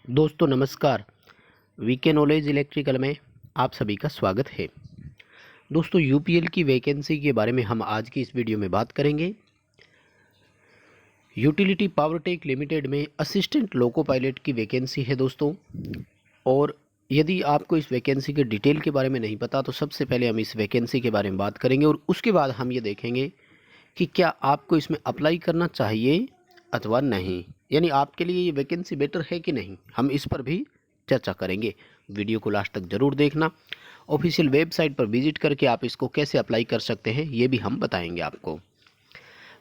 दोस्तों नमस्कार। VK knowledge electrical में आप सभी का स्वागत है। दोस्तों यूपीएल की वैकेंसी के बारे में हम आज की इस वीडियो में बात करेंगे। यूटिलिटी पावर टेक लिमिटेड में असिस्टेंट लोको पायलट की वैकेंसी है दोस्तों। और यदि आपको इस वैकेंसी के डिटेल के बारे में नहीं पता तो सबसे पहले हम इस वैकेंसी के बारे में बात करेंगे और उसके बाद हम ये देखेंगे कि क्या आपको इसमें अप्लाई करना चाहिए अथवा नहीं, यानी आपके लिए ये वैकेंसी बेटर है कि नहीं, हम इस पर भी चर्चा करेंगे। वीडियो को लास्ट तक ज़रूर देखना। ऑफिशियल वेबसाइट पर विजिट करके आप इसको कैसे अप्लाई कर सकते हैं ये भी हम बताएंगे आपको।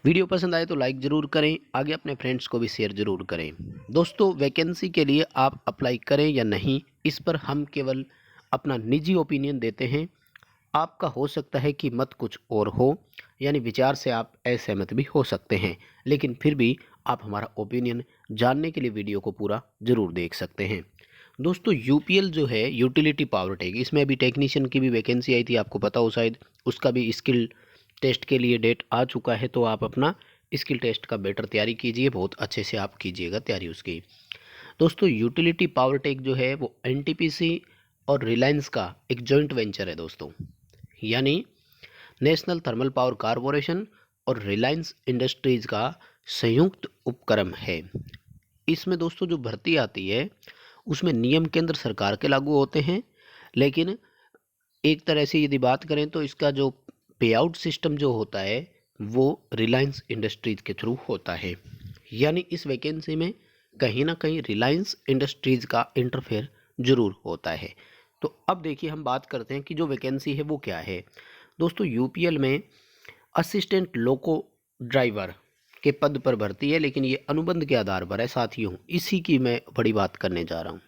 वीडियो पसंद आए तो लाइक ज़रूर करें, आगे अपने फ्रेंड्स को भी शेयर ज़रूर करें। दोस्तों वैकेंसी के लिए आप अप्लाई करें या नहीं, इस पर हम केवल अपना निजी ओपिनियन देते हैं। आपका हो सकता है कि मत कुछ और हो, यानी विचार से आप असहमत भी हो सकते हैं, लेकिन फिर भी आप हमारा ओपिनियन जानने के लिए वीडियो को पूरा ज़रूर देख सकते हैं। दोस्तों यूपीएल जो है यूटिलिटी पावर टेक, इसमें अभी टेक्नीशियन की भी वैकेंसी आई थी, आपको पता हो शायद। उसका भी स्किल टेस्ट के लिए डेट आ चुका है, तो आप अपना स्किल टेस्ट का बेटर तैयारी कीजिए, बहुत अच्छे से आप कीजिएगा तैयारी उसकी। दोस्तों यूटिलिटी पावर टेक जो है वो एनटीपीसी और रिलायंस का एक जॉइंट वेंचर है दोस्तों, यानी नेशनल थर्मल पावर कॉरपोरेशन और रिलायंस इंडस्ट्रीज का संयुक्त उपक्रम है। इसमें दोस्तों जो भर्ती आती है उसमें नियम केंद्र सरकार के लागू होते हैं, लेकिन एक तरह से यदि बात करें तो इसका जो पे आउट सिस्टम जो होता है वो रिलायंस इंडस्ट्रीज के थ्रू होता है। यानी इस वैकेंसी में कहीं ना कहीं रिलायंस इंडस्ट्रीज का इंटरफेयर जरूर होता है। तो अब देखिए हम बात करते हैं कि जो वैकेंसी है वो क्या है। दोस्तों यूपीएल में असिस्टेंट लोको ड्राइवर के पद पर भर्ती है, लेकिन ये अनुबंध के आधार पर है साथियों, इसी की मैं बड़ी बात करने जा रहा हूँ।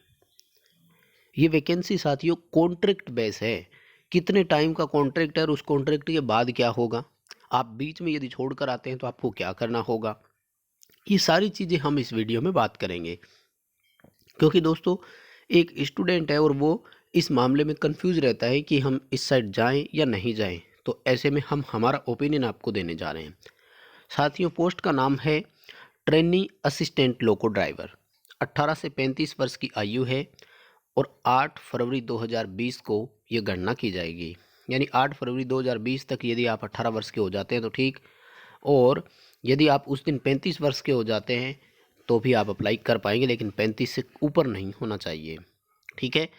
ये वैकेंसी साथियों कॉन्ट्रैक्ट बेस है। कितने टाइम का कॉन्ट्रैक्ट है और उस कॉन्ट्रैक्ट के बाद क्या होगा, आप बीच में यदि छोड़कर आते हैं तो आपको क्या करना होगा, ये सारी चीज़ें हम इस वीडियो में बात करेंगे। क्योंकि दोस्तों एक स्टूडेंट है और वो इस मामले में कंफ्यूज रहता है कि हम इस साइड जाएं या नहीं जाएं, तो ऐसे में हम हमारा ओपिनियन आपको देने जा रहे हैं। साथियों पोस्ट का नाम है ट्रेनी असिस्टेंट लोको ड्राइवर। 18 से 35 वर्ष की आयु है और 8 फरवरी 2020 को ये गणना की जाएगी। यानी 8 फरवरी 2020 तक यदि आप 18 वर्ष के हो जाते हैं तो ठीक, और यदि आप उस दिन 35 वर्ष के हो जाते हैं तो भी आप अप्लाई कर पाएंगे, लेकिन 35 से ऊपर नहीं होना चाहिए। ठीक है।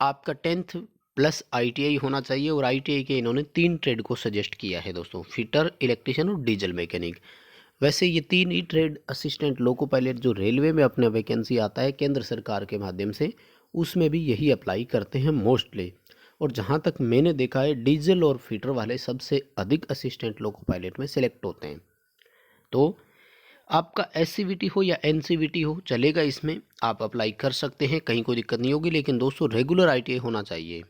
आपका 10th प्लस आईटीआई होना चाहिए, और आईटीआई के इन्होंने 3 ट्रेड को सजेस्ट किया है दोस्तों, फिटर, इलेक्ट्रिशियन और डीजल मैकेनिक। वैसे ये 3 ही ट्रेड असिस्टेंट लोको पायलट जो रेलवे में अपना वैकेंसी आता है केंद्र सरकार के माध्यम से, उसमें भी यही अप्लाई करते हैं मोस्टली। और जहाँ तक मैंने देखा है डीजल और फिटर वाले सबसे अधिक असिस्टेंट लोको पायलट में सिलेक्ट होते हैं। तो आपका एससीवीटी हो या एनसीवीटी हो चलेगा, इसमें आप अप्लाई कर सकते हैं, कहीं कोई दिक्कत नहीं होगी। लेकिन दोस्तों रेगुलर आईटीआई होना चाहिए।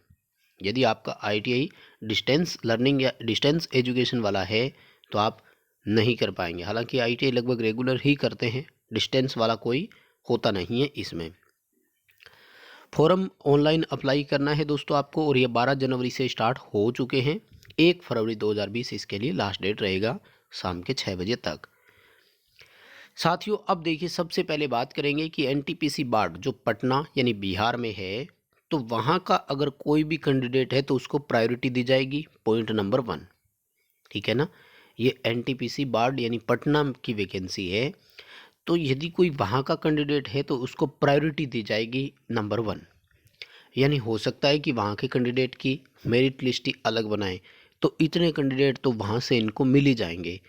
यदि आपका आईटीआई डिस्टेंस लर्निंग या डिस्टेंस एजुकेशन वाला है तो आप नहीं कर पाएंगे। हालांकि आईटीआई लगभग रेगुलर ही करते हैं, डिस्टेंस वाला कोई होता नहीं है इसमें। फॉर्म ऑनलाइन अप्लाई करना है दोस्तों आपको, और ये 12 जनवरी से स्टार्ट हो चुके हैं। 1 फरवरी 2020 इसके लिए लास्ट डेट रहेगा शाम के 6 बजे तक। साथियों अब देखिए सबसे पहले बात करेंगे कि एनटीपीसी बार्ड जो पटना यानी बिहार में है, तो वहाँ का अगर कोई भी कैंडिडेट है तो उसको प्रायोरिटी दी जाएगी, पॉइंट नंबर 1। ठीक है ना। ये एनटीपीसी बार्ड यानी पटना की वैकेंसी है, तो यदि कोई वहाँ का कैंडिडेट है तो उसको प्रायोरिटी दी जाएगी नंबर 1। यानी हो सकता है कि वहाँ के कैंडिडेट की मेरिट लिस्ट ही अलग बनाए, तो इतने कैंडिडेट तो वहाँ से इनको मिल ही जाएंगे।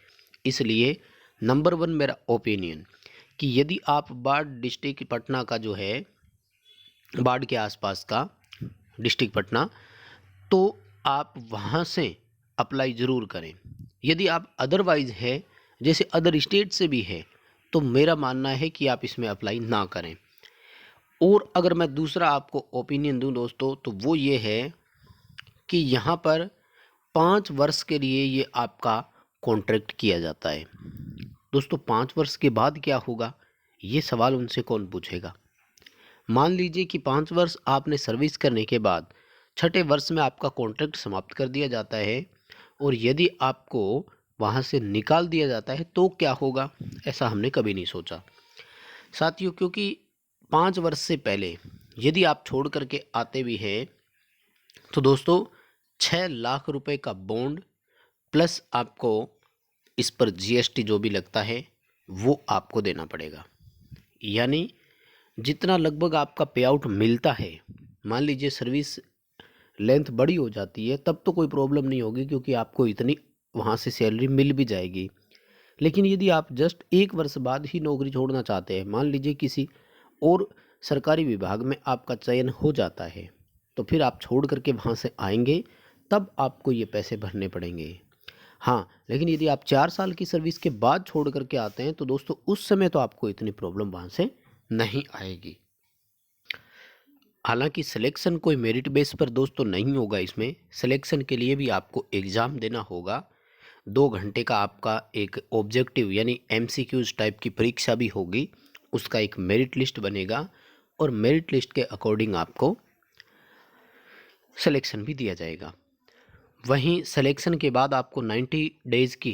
इसलिए नंबर 1 मेरा ओपिनियन कि यदि आप बाढ़ डिस्ट्रिक्ट पटना का जो है, बाढ़ के आसपास का डिस्ट्रिक्ट पटना, तो आप वहाँ से अप्लाई ज़रूर करें। यदि आप अदरवाइज़ है, जैसे अदर स्टेट से भी है, तो मेरा मानना है कि आप इसमें अप्लाई ना करें। और अगर मैं दूसरा आपको ओपिनियन दूं दोस्तों, तो वो ये है कि यहाँ पर 5 वर्ष के लिए ये आपका कॉन्ट्रैक्ट किया जाता है। दोस्तों 5 वर्ष के बाद क्या होगा, ये सवाल उनसे कौन पूछेगा। मान लीजिए कि 5 वर्ष आपने सर्विस करने के बाद 6ठे वर्ष में आपका कॉन्ट्रैक्ट समाप्त कर दिया जाता है, और यदि आपको वहाँ से निकाल दिया जाता है तो क्या होगा, ऐसा हमने कभी नहीं सोचा साथियों। क्योंकि 5 वर्ष से पहले यदि आप छोड़ करके आते भी हैं तो दोस्तों 6 लाख रुपए का बॉन्ड प्लस आपको इस पर जीएसटी जो भी लगता है वो आपको देना पड़ेगा। यानी जितना लगभग आपका पे आउट मिलता है, मान लीजिए सर्विस लेंथ बड़ी हो जाती है तब तो कोई प्रॉब्लम नहीं होगी क्योंकि आपको इतनी वहाँ से सैलरी मिल भी जाएगी। लेकिन यदि आप जस्ट 1 वर्ष बाद ही नौकरी छोड़ना चाहते हैं, मान लीजिए किसी और सरकारी विभाग में आपका चयन हो जाता है, तो फिर आप छोड़ करके वहाँ से आएंगे तब आपको ये पैसे भरने पड़ेंगे। हाँ, लेकिन यदि आप 4 साल की सर्विस के बाद छोड़ करके आते हैं तो दोस्तों उस समय तो आपको इतनी प्रॉब्लम वहाँ से नहीं आएगी। हालांकि सिलेक्शन कोई मेरिट बेस पर दोस्तों नहीं होगा, इसमें सिलेक्शन के लिए भी आपको एग्ज़ाम देना होगा। 2 घंटे का आपका एक ऑब्जेक्टिव यानी एमसीक्यूज टाइप की परीक्षा भी होगी, उसका एक मेरिट लिस्ट बनेगा और मेरिट लिस्ट के अकॉर्डिंग आपको सिलेक्शन भी दिया जाएगा। वहीं सिलेक्शन के बाद आपको 90 डेज़ की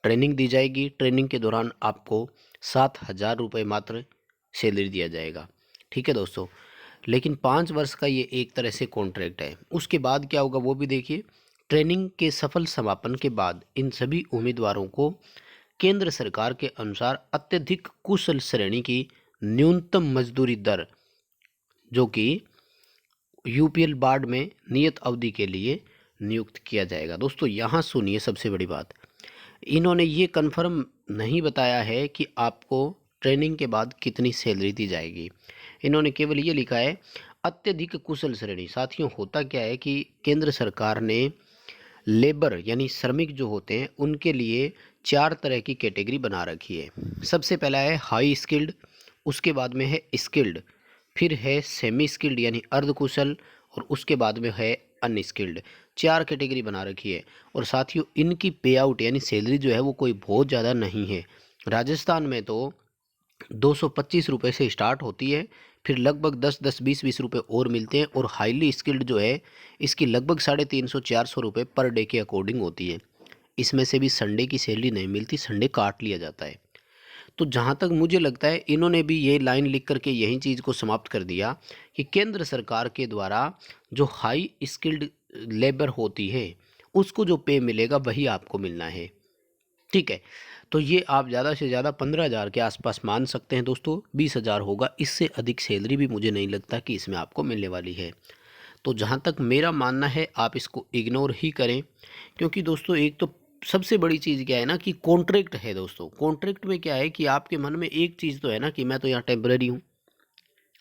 ट्रेनिंग दी जाएगी। ट्रेनिंग के दौरान आपको 7,000 रुपये मात्र सैलरी दिया जाएगा। ठीक है दोस्तों, लेकिन 5 वर्ष का ये एक तरह से कॉन्ट्रैक्ट है। उसके बाद क्या होगा वो भी देखिए। ट्रेनिंग के सफल समापन के बाद इन सभी उम्मीदवारों को केंद्र सरकार के अनुसार अत्यधिक कुशल श्रेणी की न्यूनतम मजदूरी दर, जो कि यूपीएल बार्ड में नियत अवधि के लिए नियुक्त किया जाएगा। दोस्तों यहाँ सुनिए सबसे बड़ी बात, इन्होंने ये कन्फर्म नहीं बताया है कि आपको ट्रेनिंग के बाद कितनी सैलरी दी जाएगी। इन्होंने केवल ये लिखा है अत्यधिक कुशल श्रेणी। साथियों होता क्या है कि केंद्र सरकार ने लेबर यानी श्रमिक जो होते हैं उनके लिए 4 तरह की कैटेगरी बना रखी है। सबसे पहला है हाई स्किल्ड, उसके बाद में है स्किल्ड, फिर है सेमी स्किल्ड यानी अर्धकुशल और उसके बाद में है अनस्किल्ड। 4 कैटेगरी बना रखी है। और साथियों इनकी पे आउट यानी सैलरी जो है वो कोई बहुत ज़्यादा नहीं है। राजस्थान में तो 225 रुपये से स्टार्ट होती है, फिर लगभग 10-10, 20-20 रुपये और मिलते हैं। और हाईली स्किल्ड जो है इसकी लगभग 350-400 रुपये पर डे के अकॉर्डिंग होती है। इसमें से भी संडे की सैलरी नहीं मिलती, संडे काट लिया जाता है। तो जहाँ तक मुझे लगता है इन्होंने भी ये लाइन लिख करके यही चीज़ को समाप्त कर दिया कि केंद्र सरकार के द्वारा जो हाई स्किल्ड लेबर होती है उसको जो पे मिलेगा वही आपको मिलना है। ठीक है, तो ये आप ज़्यादा से ज़्यादा 15,000 के आसपास मान सकते हैं दोस्तों। 20,000 होगा, इससे अधिक सैलरी भी मुझे नहीं लगता कि इसमें आपको मिलने वाली है। तो जहाँ तक मेरा मानना है आप इसको इग्नोर ही करें, क्योंकि दोस्तों एक तो सबसे बड़ी चीज़ क्या है ना कि कॉन्ट्रैक्ट है दोस्तों। कॉन्ट्रैक्ट में क्या है कि आपके मन में एक चीज़ तो है ना कि मैं तो यहाँ टेम्पररी हूँ,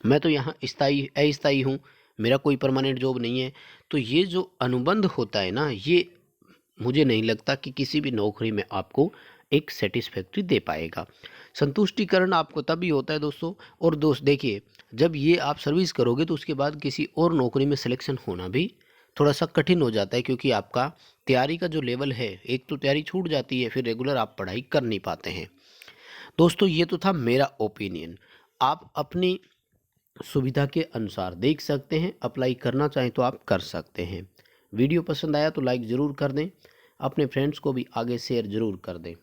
मैं तो यहाँ स्थायी अस्थायी हूँ, मेरा कोई परमानेंट जॉब नहीं है। तो ये जो अनुबंध होता है ना, ये मुझे नहीं लगता कि किसी भी नौकरी में आपको एक सेटिस्फैक्ट्री दे पाएगा। संतुष्टिकरण आपको तभी होता है दोस्तों। और दोस्त देखिए, जब ये आप सर्विस करोगे तो उसके बाद किसी और नौकरी में सिलेक्शन होना भी थोड़ा सा कठिन हो जाता है, क्योंकि आपका तैयारी का जो लेवल है, एक तो तैयारी छूट जाती है, फिर रेगुलर आप पढ़ाई कर नहीं पाते हैं। दोस्तों ये तो था मेरा ओपिनियन, आप अपनी सुविधा के अनुसार देख सकते हैं। अप्लाई करना चाहें तो आप कर सकते हैं। वीडियो पसंद आया तो लाइक ज़रूर कर दें, अपने फ्रेंड्स को भी आगे शेयर ज़रूर कर दें।